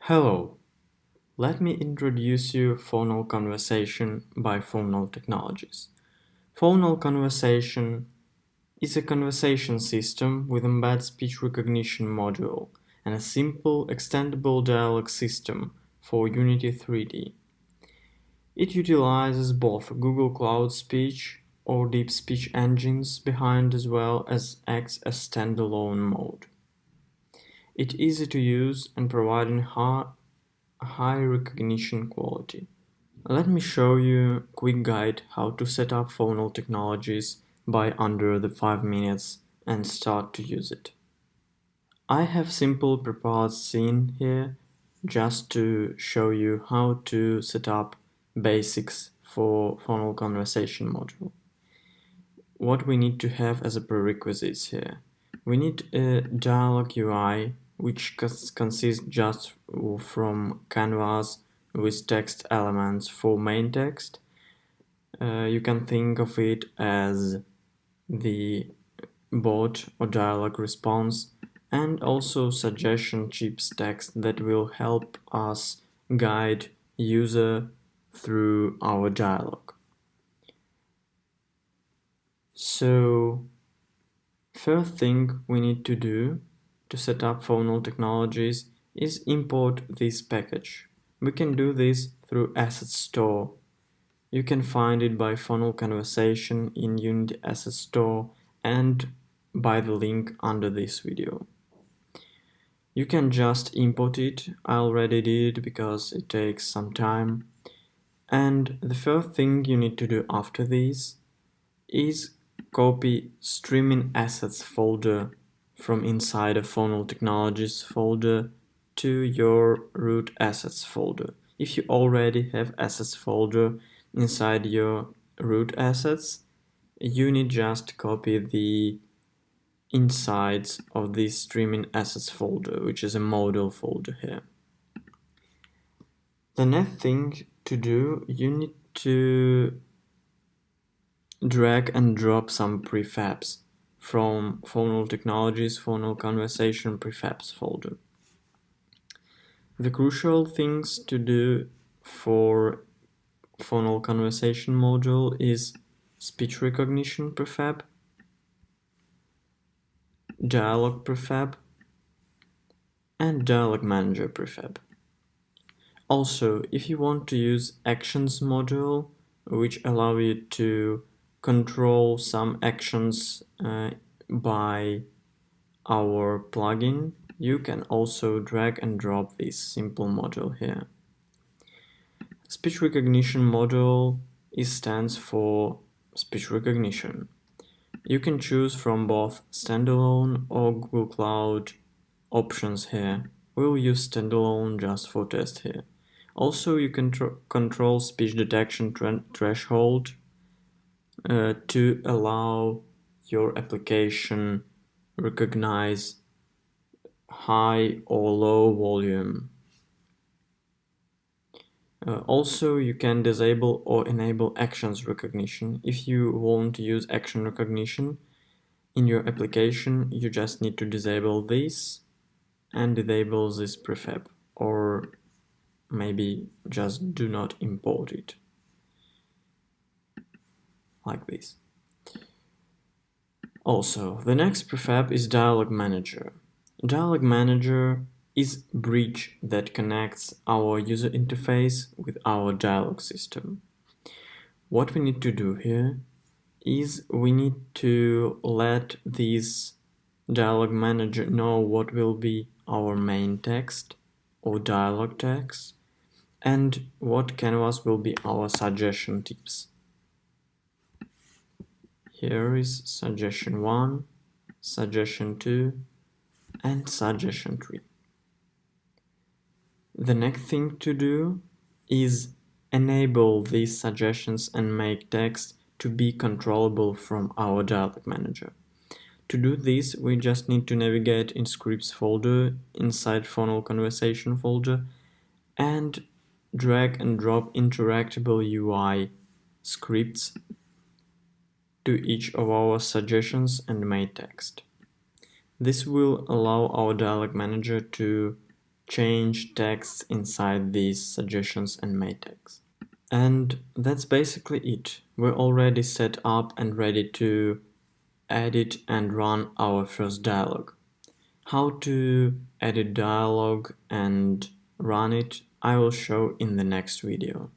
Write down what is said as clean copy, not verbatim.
Hello, let me introduce you Phonal Conversation by Phonal Technologies. Phonal Conversation is a conversation system with embedded speech recognition module and a simple extendable dialogue system for Unity3D. It utilizes both Google Cloud Speech or deep speech engines behind as well as acts as standalone mode. It's easy to use and providing high recognition quality. Let me show you a quick guide how to set up Phonal Technologies by under the 5 minutes and start to use it. I have simple prepared scene here just to show you how to set up basics for Phonal Conversation module. What we need to have as a prerequisites here. We need a dialog UI which consists just from canvas with text elements for main text. You can think of it as the bot or dialog response and also suggestion chips text that will help us guide user through our dialog. So first thing we need to do to set up Phonal Technologies is import this package. We can do this through Asset Store. You can find it by Phonal Conversation in Unity Asset Store and by the link under this video. You can just import it. I already did because it takes some time. And the first thing you need to do after this is copy streaming assets folder from inside a Phonal Technologies folder to your root assets folder. If you already have assets folder inside your root assets, you need just copy the insides of this streaming assets folder, which is a model folder here. The next thing to do, you need to drag and drop some prefabs from Phonal Technologies Phonal Conversation prefabs folder. The crucial things to do for Phonal Conversation module is speech recognition prefab, dialog prefab, and dialog manager prefab. Also, if you want to use actions module, which allow you to control some actions by our plugin, you can also drag and drop this simple module here. Speech recognition module stands for speech recognition. You can choose from both standalone or Google Cloud options here. We'll use standalone just for test here. Also, you can control speech detection threshold to allow your application recognize high or low volume. Also, you can disable or enable actions recognition. If you want to use action recognition in your application, you just need to disable this and enable this prefab, or maybe just do not import it, like this. Also, the next prefab is Dialog Manager. Dialog Manager is a bridge that connects our user interface with our dialog system. What we need to do here is we need to let this Dialog Manager know what will be our main text or dialog text and what canvas will be our suggestion tips. Here is suggestion 1, suggestion 2, and suggestion 3. The next thing to do is enable these suggestions and make text to be controllable from our dialog manager. To do this, we just need to navigate in scripts folder inside Phonal Conversation folder and drag and drop interactable UI scripts to each of our suggestions and main text. This will allow our dialog manager to change text inside these suggestions and made text. And that's basically it. We're already set up and ready to edit and run our first dialogue. How to edit dialogue and run it, I will show in the next video.